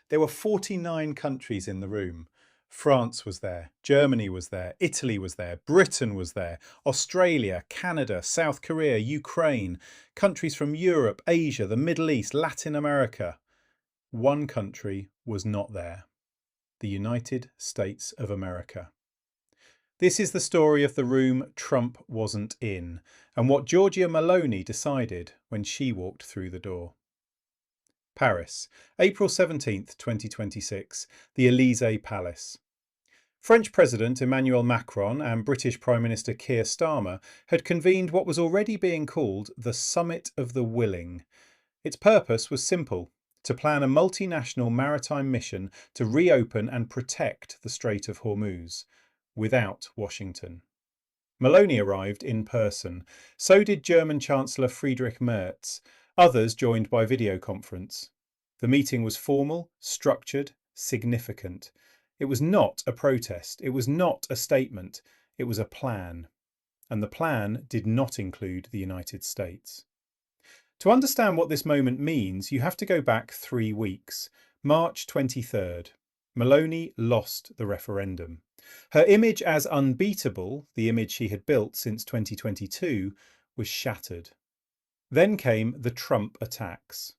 There were 49 countries in the room. France was there, Germany was there, Italy was there, Britain was there, Australia, Canada, South Korea, Ukraine, countries from Europe, Asia, the Middle East, Latin America. One country was not there: the United States of America. This is the story of the room Trump wasn't in, and what Giorgia Meloni decided when she walked through the door. Paris, April 17th, 2026, the Elysee Palace. French President Emmanuel Macron and British Prime Minister Keir Starmer had convened what was already being called the Summit of the Willing. Its purpose was simple: to plan a multinational maritime mission to reopen and protect the Strait of Hormuz, without Washington. Meloni arrived in person. So did German Chancellor Friedrich Merz. Others joined by video conference. The meeting was formal, structured, significant. It was not a protest. It was not a statement. It was a plan. And the plan did not include the United States. To understand what this moment means, you have to go back 3 weeks. March 23rd. Meloni lost the referendum. Her image as unbeatable, the image she had built since 2022, was shattered. Then came the Trump attacks.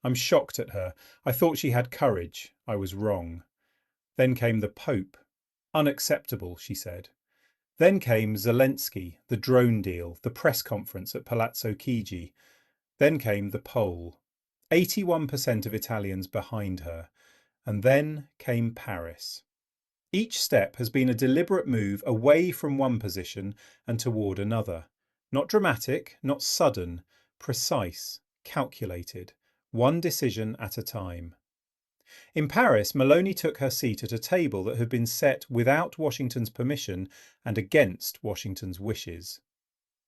I'm shocked at her. I thought she had courage. I was wrong. Then came the Pope. Unacceptable, she said. Then came Zelensky, the drone deal, the press conference at Palazzo Chigi. Then came the poll. 81% of Italians behind her. And then came Paris. Each step has been a deliberate move away from one position and toward another. Not dramatic, not sudden, precise, calculated, one decision at a time. In Paris, Meloni took her seat at a table that had been set without Washington's permission and against Washington's wishes.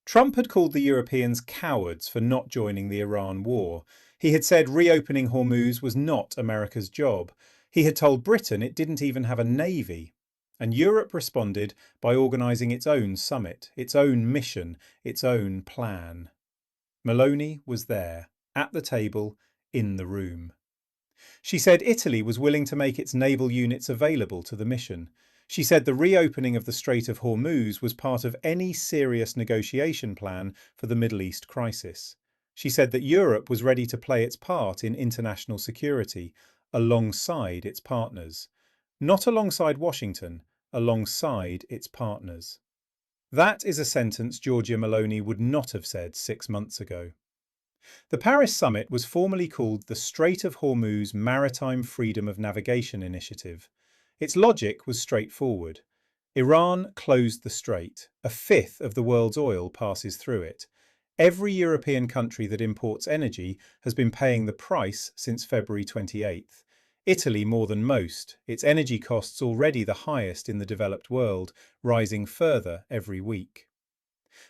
Trump had called the Europeans cowards for not joining the Iran war. He had said reopening Hormuz was not America's job. He had told Britain it didn't even have a navy. And Europe responded by organising its own summit, its own mission, its own plan. Meloni was there, at the table, in the room. She said Italy was willing to make its naval units available to the mission. She said the reopening of the Strait of Hormuz was part of any serious negotiation plan for the Middle East crisis. She said that Europe was ready to play its part in international security, alongside its partners. Not alongside Washington, alongside its partners. That is a sentence Giorgia Meloni would not have said 6 months ago. The Paris summit was formally called the Strait of Hormuz Maritime Freedom of Navigation Initiative. Its logic was straightforward. Iran closed the strait. A fifth of the world's oil passes through it. Every European country that imports energy has been paying the price since February 28th. Italy more than most, its energy costs already the highest in the developed world, rising further every week.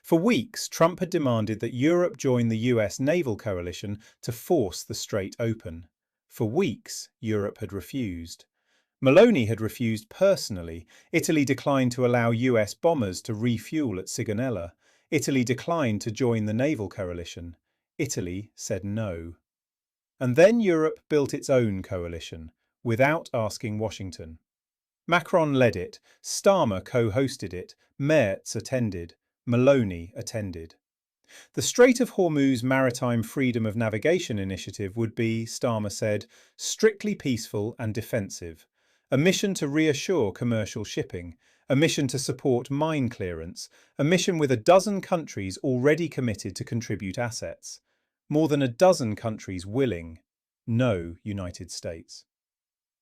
For weeks, Trump had demanded that Europe join the US naval coalition to force the strait open. For weeks, Europe had refused. Meloni had refused personally. Italy declined to allow US bombers to refuel at Sigonella. Italy declined to join the naval coalition. Italy said no. And then Europe built its own coalition, without asking Washington. Macron led it, Starmer co-hosted it, Merz attended, Meloni attended. The Strait of Hormuz Maritime Freedom of Navigation Initiative would be, Starmer said, strictly peaceful and defensive. A mission to reassure commercial shipping, a mission to support mine clearance, a mission with a dozen countries already committed to contribute assets. More than a dozen countries willing. No United States.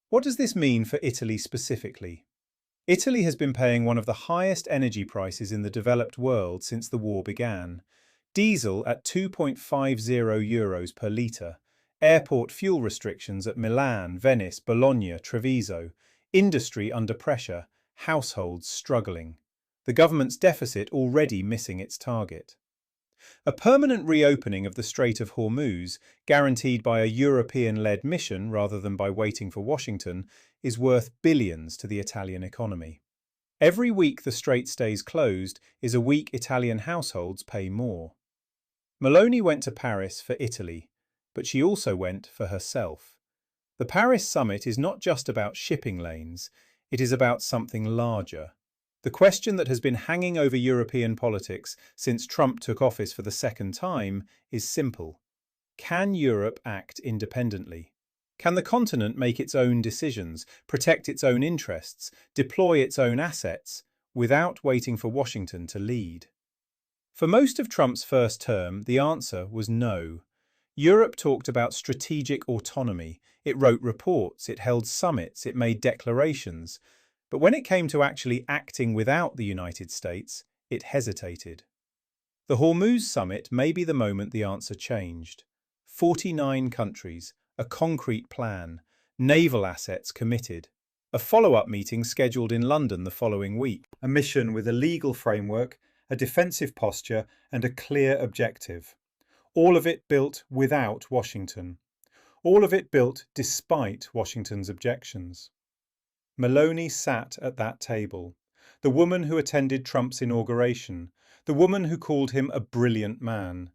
What does this mean for Italy specifically? Italy has been paying one of the highest energy prices in the developed world since the war began. Diesel at 2.50 euros per litre. Airport fuel restrictions at Milan, Venice, Bologna, Treviso. Industry under pressure. Households struggling. The government's deficit already missing its target. A permanent reopening of the Strait of Hormuz, guaranteed by a European-led mission rather than by waiting for Washington, is worth billions to the Italian economy. Every week the strait stays closed is a week Italian households pay more. Meloni went to Paris for Italy, but she also went for herself. The Paris summit is not just about shipping lanes, it is about something larger. The question that has been hanging over European politics since Trump took office for the second time is simple. Can Europe act independently? Can the continent make its own decisions, protect its own interests, deploy its own assets, without waiting for Washington to lead? For most of Trump's first term, the answer was no. Europe talked about strategic autonomy. It wrote reports, it held summits, it made declarations. But when it came to actually acting without the United States, it hesitated. The Hormuz summit may be the moment the answer changed. 49 countries, a concrete plan, naval assets committed, a follow-up meeting scheduled in London the following week, a mission with a legal framework, a defensive posture, and a clear objective. All of it built without Washington. All of it built despite Washington's objections. Meloni sat at that table. The woman who attended Trump's inauguration. The woman who called him a brilliant man.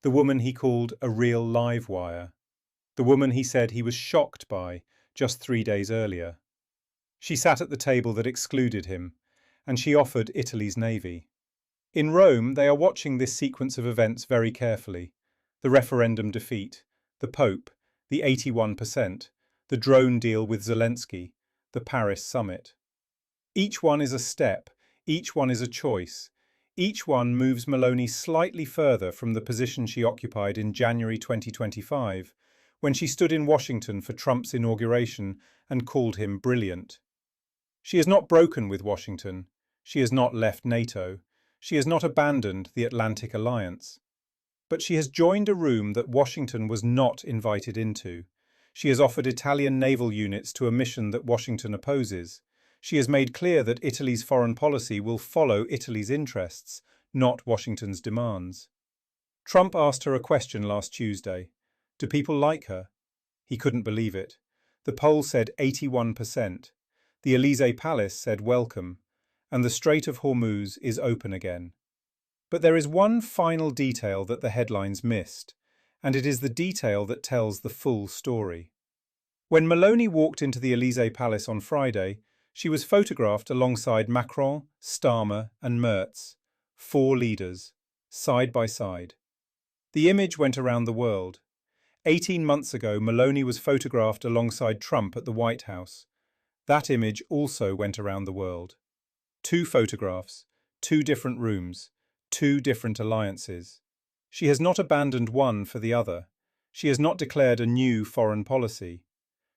The woman he called a real live wire. The woman he said he was shocked by just 3 days earlier. She sat at the table that excluded him, and she offered Italy's navy. In Rome, they are watching this sequence of events very carefully. The referendum defeat, the Pope, the 81%, the drone deal with Zelensky, the Paris summit. Each one is a step, each one is a choice. Each one moves Meloni slightly further from the position she occupied in January 2025, when she stood in Washington for Trump's inauguration and called him brilliant. She has not broken with Washington. She has not left NATO. She has not abandoned the Atlantic Alliance. But she has joined a room that Washington was not invited into. She has offered Italian naval units to a mission that Washington opposes. She has made clear that Italy's foreign policy will follow Italy's interests, not Washington's demands. Trump asked her a question last Tuesday. Do people like her? He couldn't believe it. The poll said 81%. The Elysee Palace said welcome. And the Strait of Hormuz is open again. But there is one final detail that the headlines missed, and it is the detail that tells the full story. When Meloni walked into the Elysee Palace on Friday, she was photographed alongside Macron, Starmer and Merz, 4 leaders, side by side. The image went around the world. 18 months ago, Meloni was photographed alongside Trump at the White House. That image also went around the world. 2 photographs, 2 different rooms, 2 different alliances. She has not abandoned one for the other. She has not declared a new foreign policy.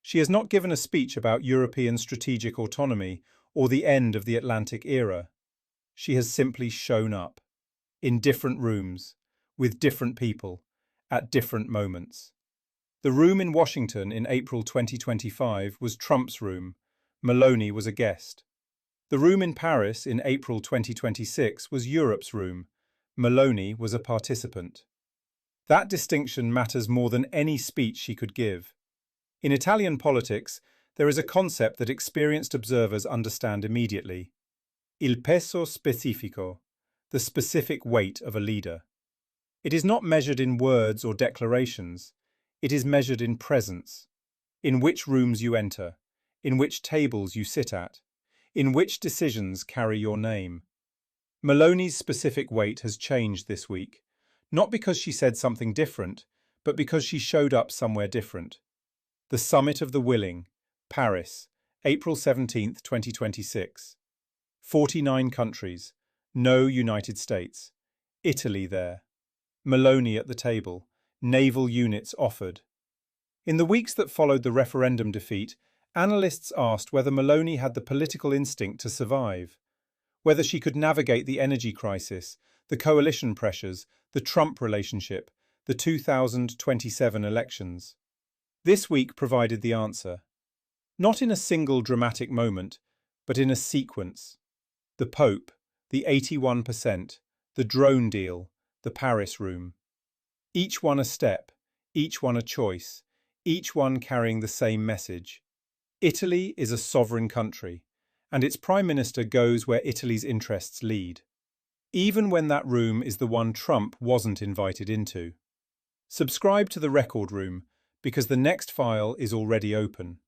She has not given a speech about European strategic autonomy or the end of the Atlantic era. She has simply shown up, in different rooms, with different people, at different moments. The room in Washington in April 2025 was Trump's room. Meloni was a guest. The room in Paris in April 2026 was Europe's room. Meloni was a participant. That distinction matters more than any speech she could give. In Italian politics, there is a concept that experienced observers understand immediately. Il peso specifico, the specific weight of a leader. It is not measured in words or declarations. It is measured in presence. In which rooms you enter, in which tables you sit at, in which decisions carry your name. Meloni's specific weight has changed this week, not because she said something different, but because she showed up somewhere different. The Summit of the Willing, Paris, April 17, 2026. 49 countries, no United States. Italy there. Meloni at the table, naval units offered. In the weeks that followed the referendum defeat, analysts asked whether Meloni had the political instinct to survive, whether she could navigate the energy crisis, the coalition pressures, the Trump relationship, the 2027 elections. This week provided the answer. Not in a single dramatic moment, but in a sequence. The Pope, the 81%, the drone deal, the Paris room. Each one a step, each one a choice, each one carrying the same message. Italy is a sovereign country, and its Prime Minister goes where Italy's interests lead, even when that room is the one Trump wasn't invited into. Subscribe to The Record Room, because the next file is already open.